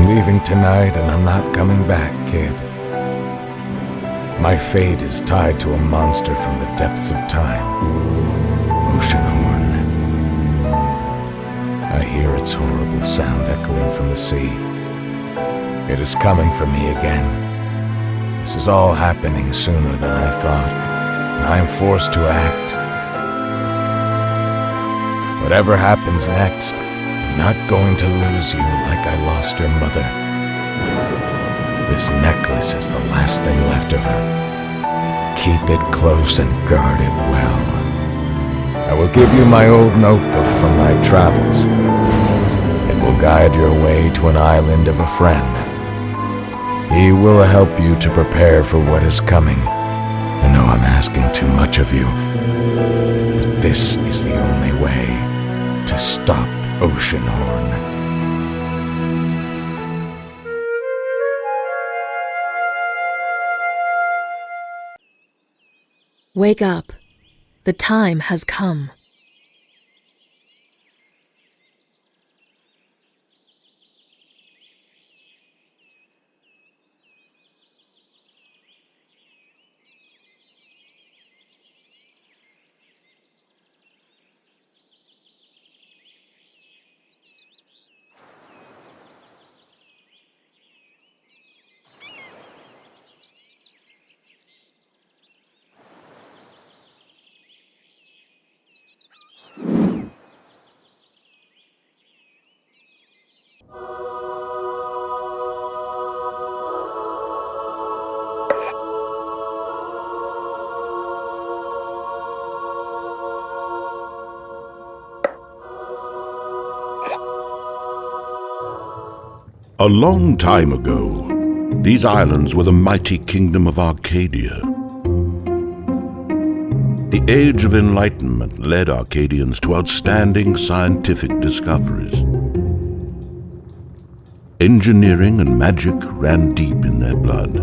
I'm leaving tonight and I'm not coming back, kid. My fate is tied to a monster from the depths of time. Oceanhorn. I hear its horrible sound echoing from the sea. It is coming for me again. This is all happening sooner than I thought, and I am forced to act. Whatever happens next, I'm not going to lose you like I lost your mother. This necklace is the last thing left of her. Keep it close and guard it well. I will give you my old notebook from my travels. It will guide your way to an island of a friend. He will help you to prepare for what is coming. I know I'm asking too much of you, but this is the only way to stop Oceanhorn. Wake up. The time has come. A long time ago, these islands were the mighty kingdom of Arcadia. The Age of Enlightenment led Arcadians to outstanding scientific discoveries. Engineering and magic ran deep in their blood.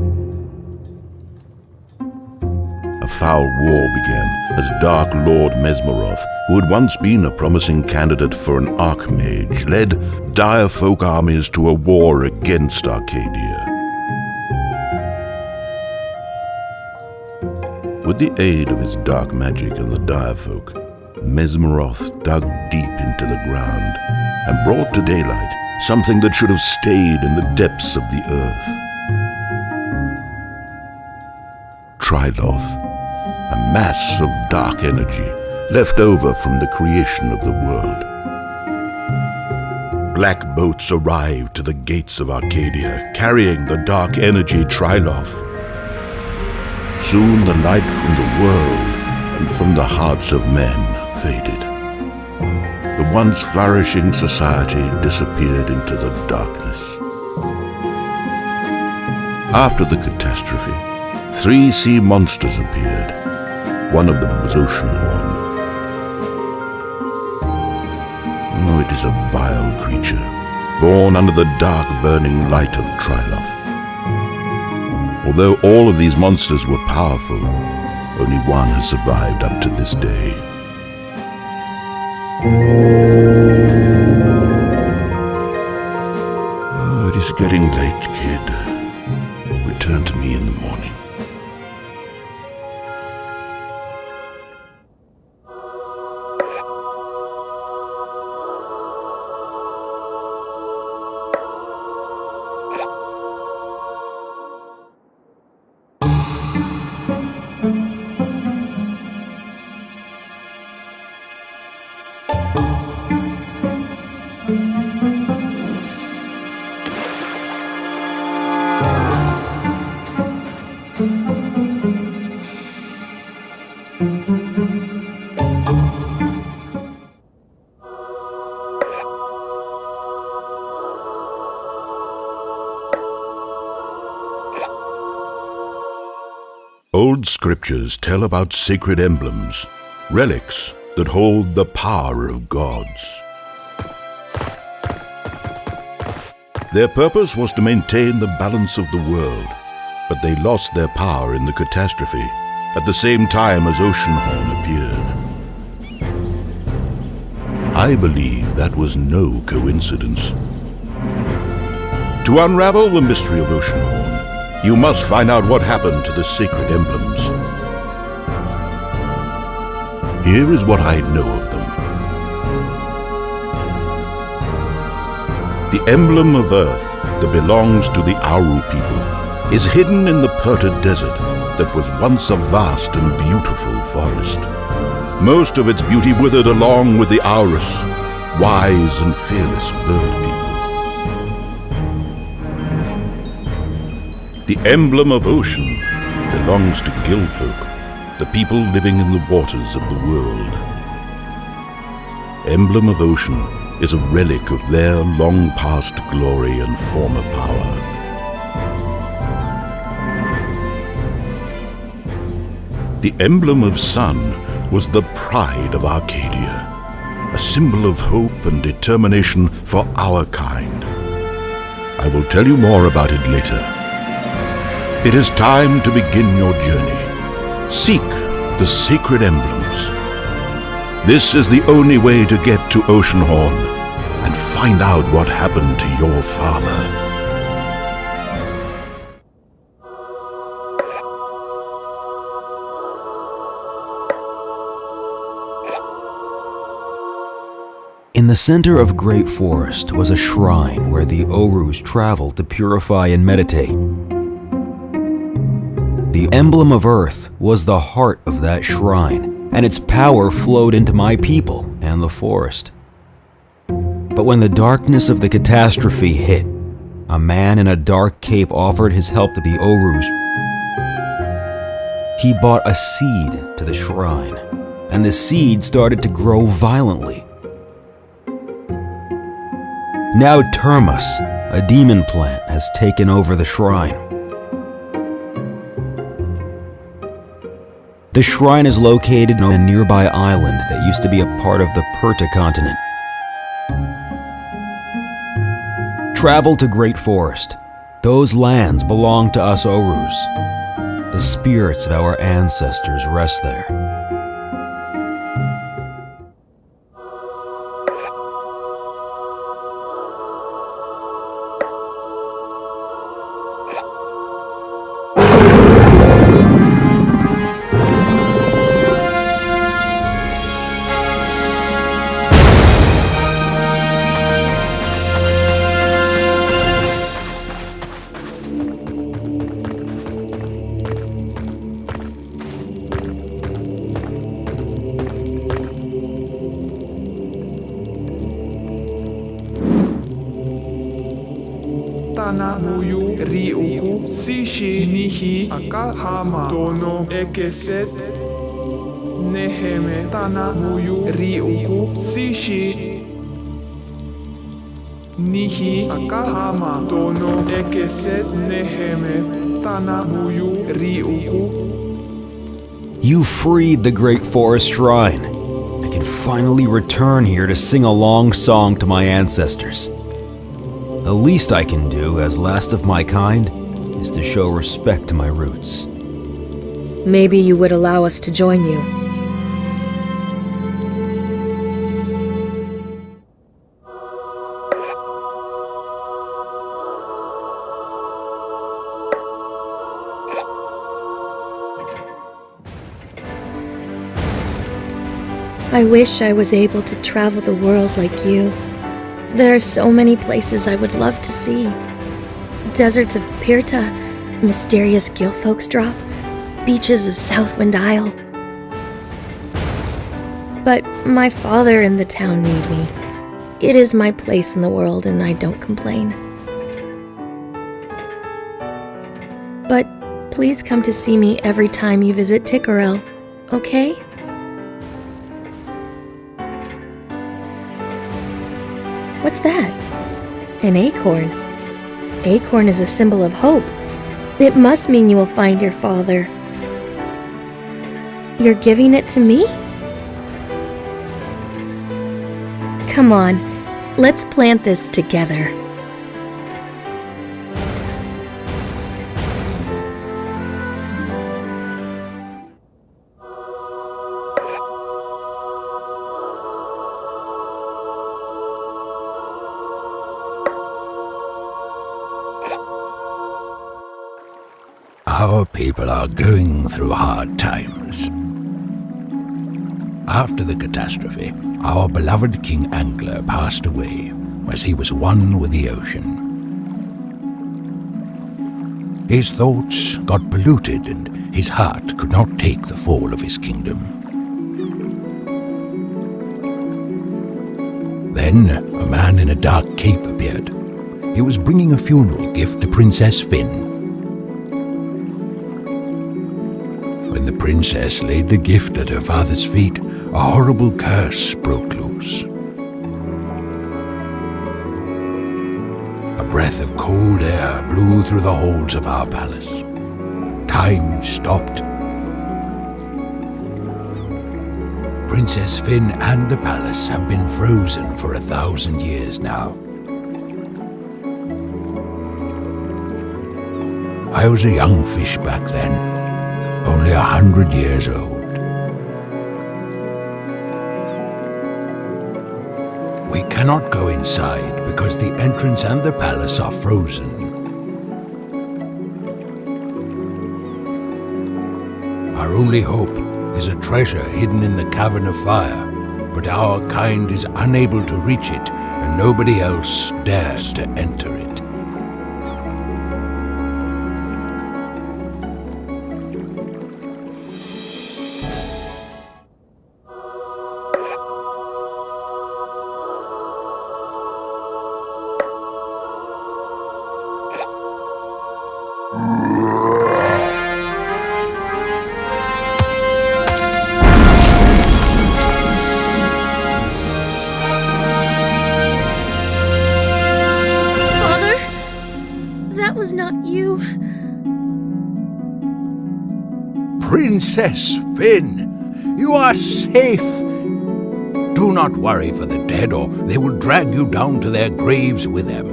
A foul war began as Dark Lord Mesmeroth, who had once been a promising candidate for an archmage, led dire folk armies to a war against Arcadia. With the aid of his dark magic and the dire folk, Mesmeroth dug deep into the ground and brought to daylight something that should have stayed in the depths of the earth. Triloth, a mass of dark energy left over from the creation of the world. Black boats arrived to the gates of Arcadia, carrying the dark energy Triloth. Soon the light from the world and from the hearts of men faded. The once flourishing society disappeared into the darkness. After the catastrophe, 3 sea monsters appeared. One of them was Oceanhorn. Oh, it is a vile creature, born under the dark burning light of Triloth. Although all of these monsters were powerful, only one has survived up to this day. Oh, it is getting late, kid. Return to me in the morning. Old scriptures tell about sacred emblems, relics that hold the power of gods. Their purpose was to maintain the balance of the world, but they lost their power in the catastrophe at the same time as Oceanhorn appeared. I believe that was no coincidence. To unravel the mystery of Oceanhorn, you must find out what happened to the sacred emblems. Here is what I know of them. The emblem of Earth that belongs to the Auru people is hidden in the Perta Desert that was once a vast and beautiful forest. Most of its beauty withered along with the Aurus, wise and fearless bird people. The emblem of ocean belongs to Gillfolk, the people living in the waters of the world. Emblem of ocean is a relic of their long-past glory and former power. The emblem of sun was the pride of Arcadia, a symbol of hope and determination for our kind. I will tell you more about it later. It is time to begin your journey. Seek the sacred emblems. This is the only way to get to Oceanhorn and find out what happened to your father. In the center of Great Forest was a shrine where the Orus traveled to purify and meditate. The emblem of Earth was the heart of that shrine, and its power flowed into my people and the forest. But when the darkness of the catastrophe hit, a man in a dark cape offered his help to the Orus. He brought a seed to the shrine, and the seed started to grow violently. Now Termus, a demon plant, has taken over the shrine. The shrine is located on a nearby island that used to be a part of the Perta continent. Travel to Great Forest. Those lands belong to us Orus. The spirits of our ancestors rest there. Tana muyu riuku sishi nihi akahama dono ekeset neheme tana muyu riuku sishi nihi akahama dono ekeset neheme tana muyu riuku. You freed the Great Forest Shrine. I can finally return here to sing a long song to my ancestors. The least I can do as last of my kind is to show respect to my roots. Maybe you would allow us to join you. I wish I was able to travel the world like you. There are so many places I would love to see. Deserts of Pirta, mysterious Gillfolk's Drop, beaches of Southwind Isle. But my father and the town need me. It is my place in the world and I don't complain. But please come to see me every time you visit Tikkurel, okay? What's that? An acorn. Acorn is a symbol of hope. It must mean you will find your father. You're giving it to me? Come on, let's plant this together. our people are going through hard times. After the catastrophe, our beloved King Angler passed away as he was one with the ocean. His thoughts got polluted and his heart could not take the fall of his kingdom. Then a man in a dark cape appeared. He was bringing a funeral gift to Princess Finn. When the princess laid the gift at her father's feet, a horrible curse broke loose. A breath of cold air blew through the halls of our palace. Time stopped. Princess Finn and the palace have been frozen for 1,000 years now. I was a young fish back then, only 100 years old. We cannot go inside because the entrance and the palace are frozen. Our only hope is a treasure hidden in the Cavern of Fire, but our kind is unable to reach it, and nobody else dares to enter it. That was not you. Princess Finn, you are safe. Do not worry for the dead, or they will drag you down to their graves with them.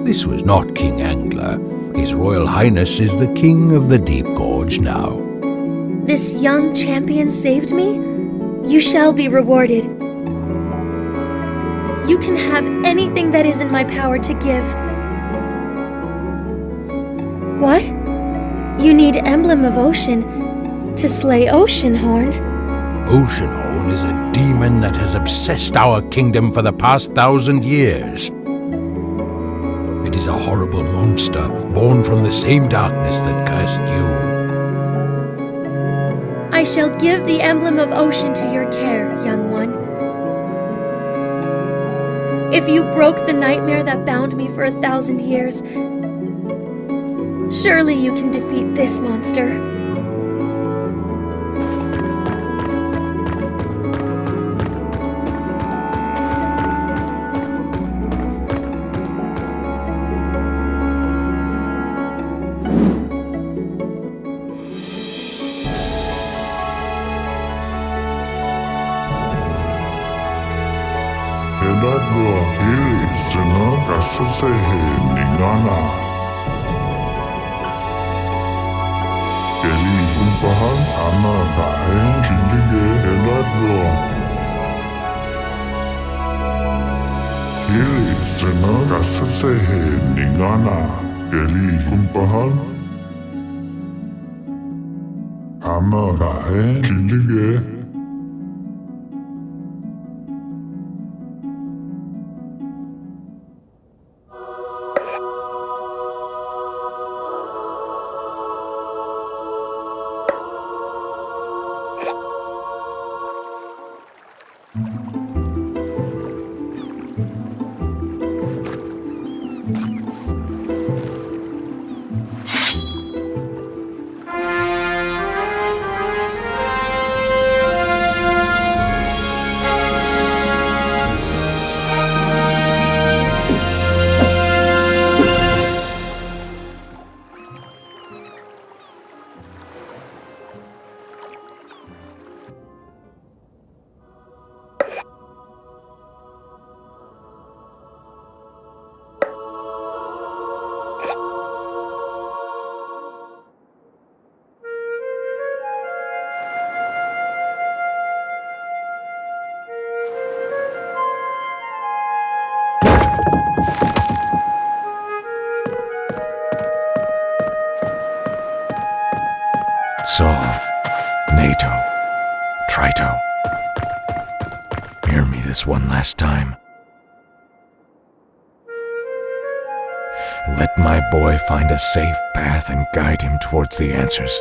This was not King Angler. His Royal Highness is the King of the Deep Gorge now. This young champion saved me? You shall be rewarded. You can have anything that is in my power to give. What? You need Emblem of Ocean to slay Oceanhorn? Oceanhorn is a demon that has obsessed our kingdom for the past 1,000 years. It is a horrible monster born from the same darkness that cursed you. I shall give the Emblem of Ocean to your care, young one. If you broke the nightmare that bound me for 1,000 years, surely you can defeat this monster. Edadlo hili sena kasasehe ningana. Keli kumpahan ana dahen kindige edadlo. Hili sena kasasehe ningana. Keli kumpahan ana dahen kindige. Sol, NATO, Trito. Hear me this one last time. Let my boy find a safe path and guide him towards the answers.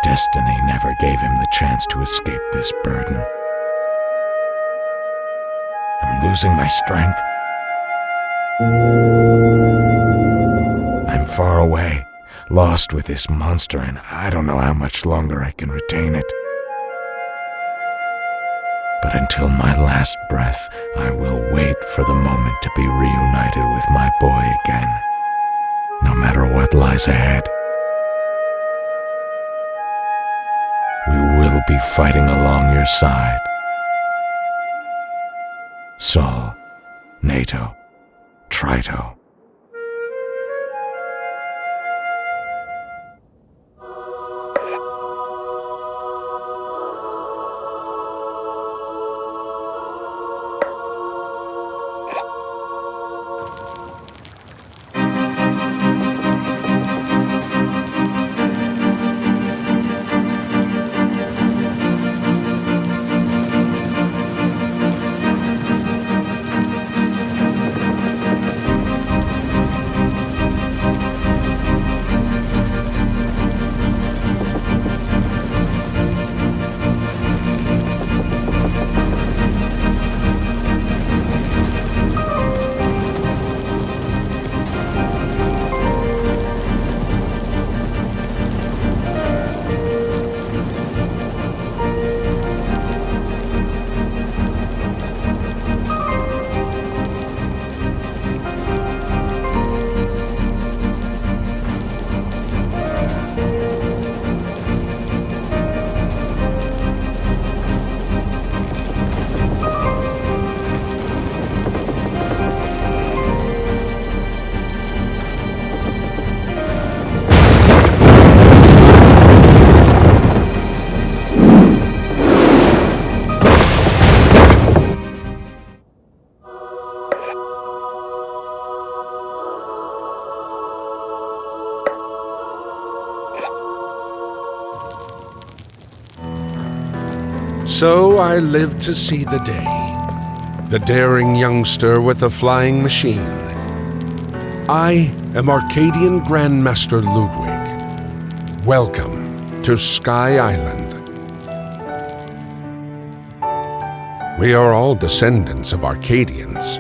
Destiny never gave him the chance to escape this burden. I'm losing my strength. I'm far away, lost with this monster, and I don't know how much longer I can retain it. But until my last breath, I will wait for the moment to be reunited with my boy again, no matter what lies ahead. We will be fighting along your side. Sol, NATO, Trito. So I lived to see the day. The daring youngster with a flying machine. I am Arcadian Grandmaster Ludwig. Welcome to Sky Island. We are all descendants of Arcadians.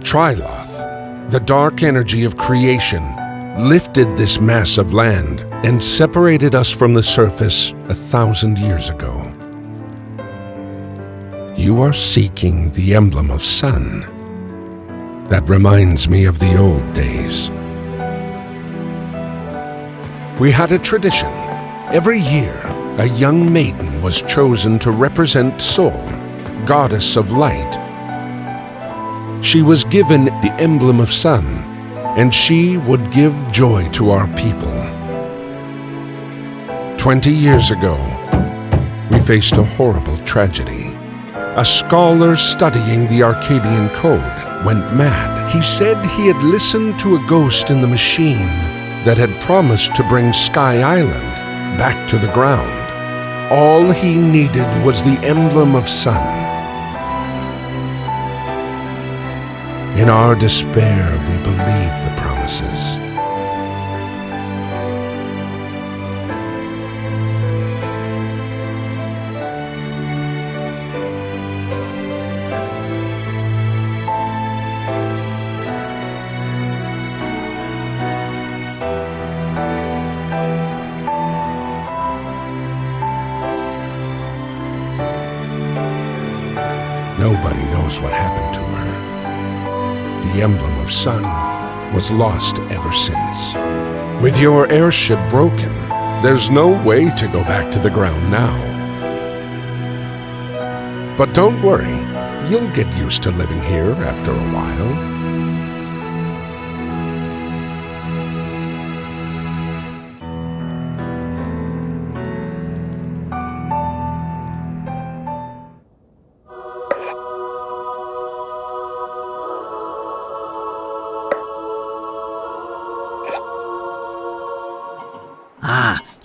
Triloth, the dark energy of creation, lifted this mass of land and separated us from the surface 1,000 years ago. You are seeking the emblem of sun. That reminds me of the old days. We had a tradition. Every year, a young maiden was chosen to represent Sol, goddess of light. She was given the emblem of sun, and she would give joy to our people. 20 years ago, we faced a horrible tragedy. A scholar studying the Arcadian code went mad. He said he had listened to a ghost in the machine that had promised to bring Sky Island back to the ground. All he needed was the emblem of sun. In our despair, we believed the promises. Nobody knows what happened to her. The emblem of sun was lost ever since. With your airship broken, there's no way to go back to the ground now. But don't worry, you'll get used to living here after a while.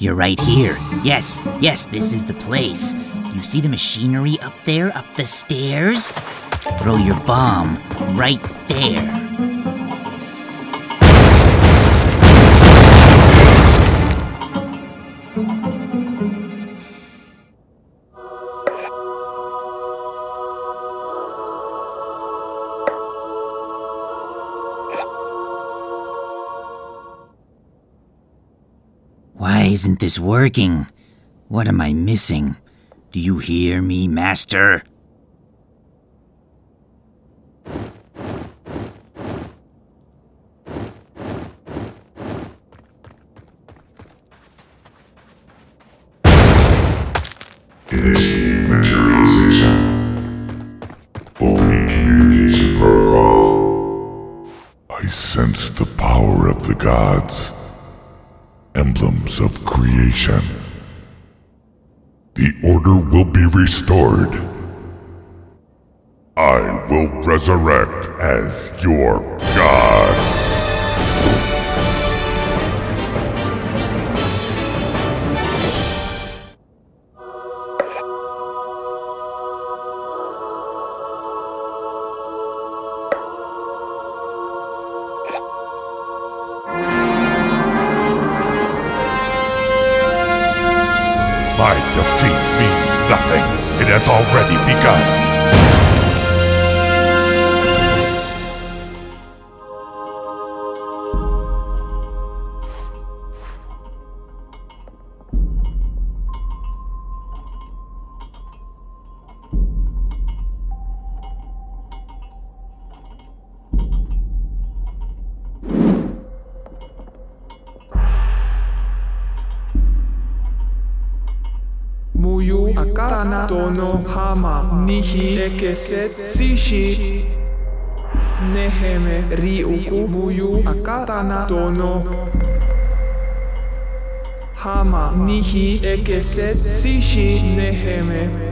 You're right here. Yes, this is the place. You see the machinery up there, up the stairs? Throw your bomb right there. Why isn't this working? What am I missing? Do you hear me, Master? Initiate materialization. Opening communication protocol. I sense the power of the gods. Emblems of creation. The order will be restored. I will resurrect as your god. My defeat means nothing. It has already begun. Muyu akatana tono hama nihi ekeset sishi Neheme ryuku muyu akatana tono hama nihi ekeset sishi neheme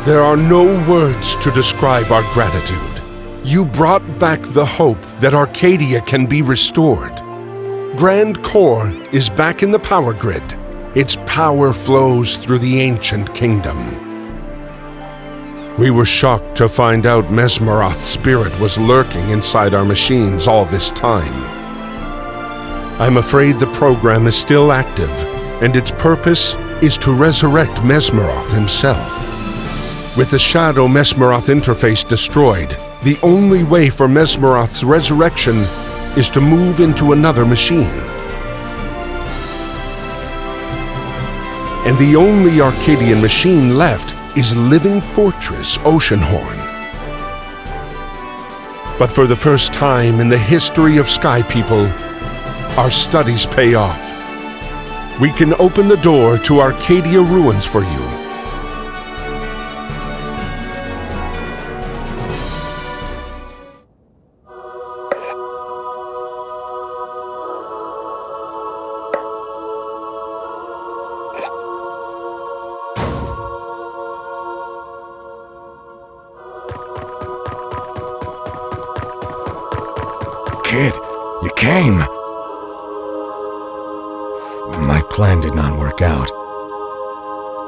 There are no words to describe our gratitude. You brought back the hope that Arcadia can be restored. Grand Core is back in the power grid. Its power flows through the ancient kingdom. We were shocked to find out Mesmeroth's spirit was lurking inside our machines all this time. I'm afraid the program is still active, and its purpose is to resurrect Mesmeroth himself. With the Shadow Mesmeroth interface destroyed, the only way for Mesmeroth's resurrection is to move into another machine. And the only Arcadian machine left is Living Fortress Oceanhorn. But for the first time in the history of Sky People, our studies pay off. We can open the door to Arcadia ruins for you. Kid, you came! My plan did not work out.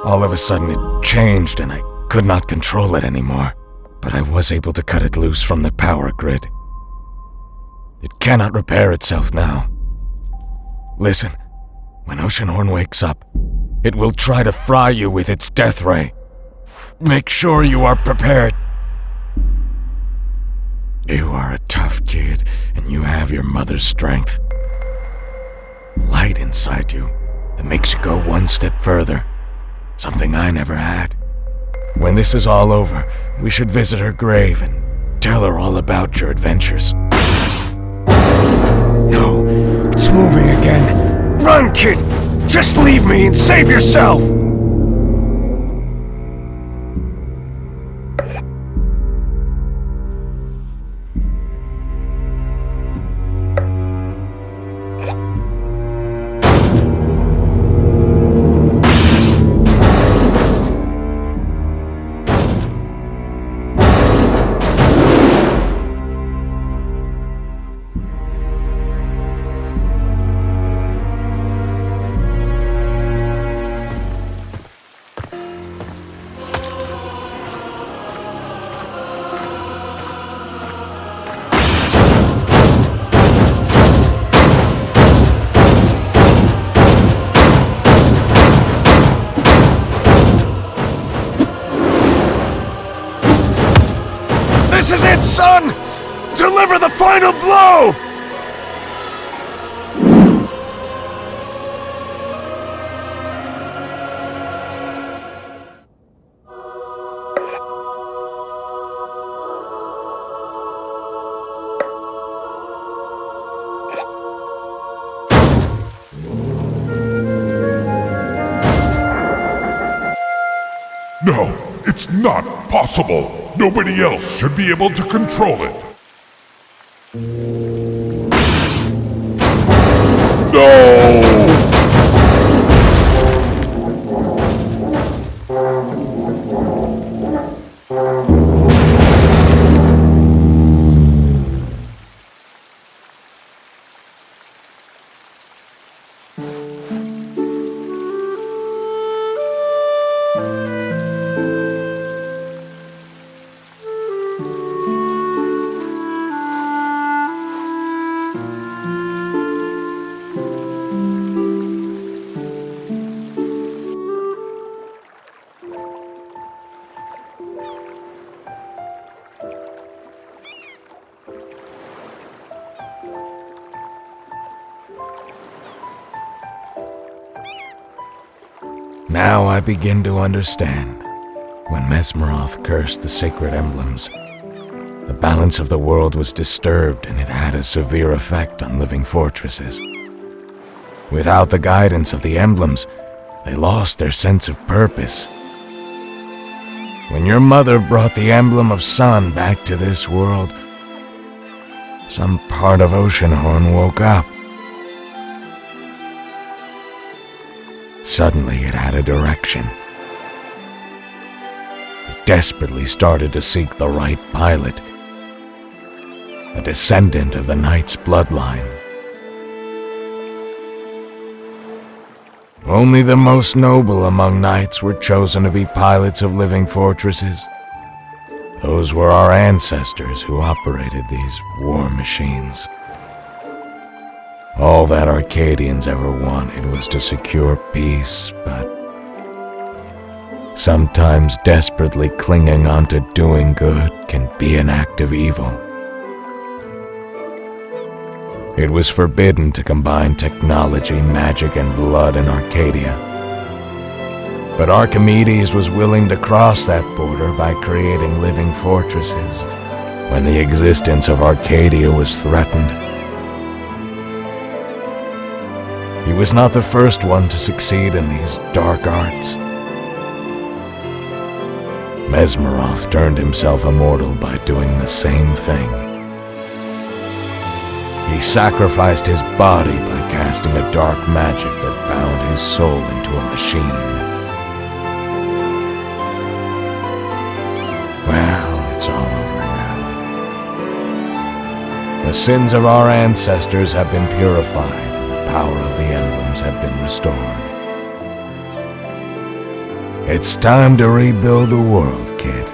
All of a sudden it changed and I could not control it anymore. But I was able to cut it loose from the power grid. It cannot repair itself now. Listen, when Oceanhorn wakes up, it will try to fry you with its death ray. Make sure you are prepared. You are a tough kid, and you have your mother's strength. Light inside you that makes you go one step further. Something I never had. When this is all over, we should visit her grave and tell her all about your adventures. No, it's moving again. Run, kid! Just leave me and save yourself! This is it, son! Deliver the final blow! No, it's not possible. Nobody else should be able to control it. No! Now I begin to understand. When Mesmeroth cursed the sacred emblems, the balance of the world was disturbed and it had a severe effect on living fortresses. Without the guidance of the emblems, they lost their sense of purpose. When your mother brought the emblem of sun back to this world, some part of Oceanhorn woke up. Suddenly it had a direction. It desperately started to seek the right pilot, a descendant of the knight's bloodline. Only the most noble among knights were chosen to be pilots of living fortresses. Those were our ancestors who operated these war machines. All that Arcadians ever wanted was to secure peace, but sometimes desperately clinging onto doing good can be an act of evil. It was forbidden to combine technology, magic, and blood in Arcadia. But Archimedes was willing to cross that border by creating living fortresses when the existence of Arcadia was threatened. He was not the first one to succeed in these dark arts. Mesmeroth turned himself immortal by doing the same thing. He sacrificed his body by casting a dark magic that bound his soul into a machine. Well, it's all over now. The sins of our ancestors have been purified. The power of the emblems have been restored. It's time to rebuild the world, kid.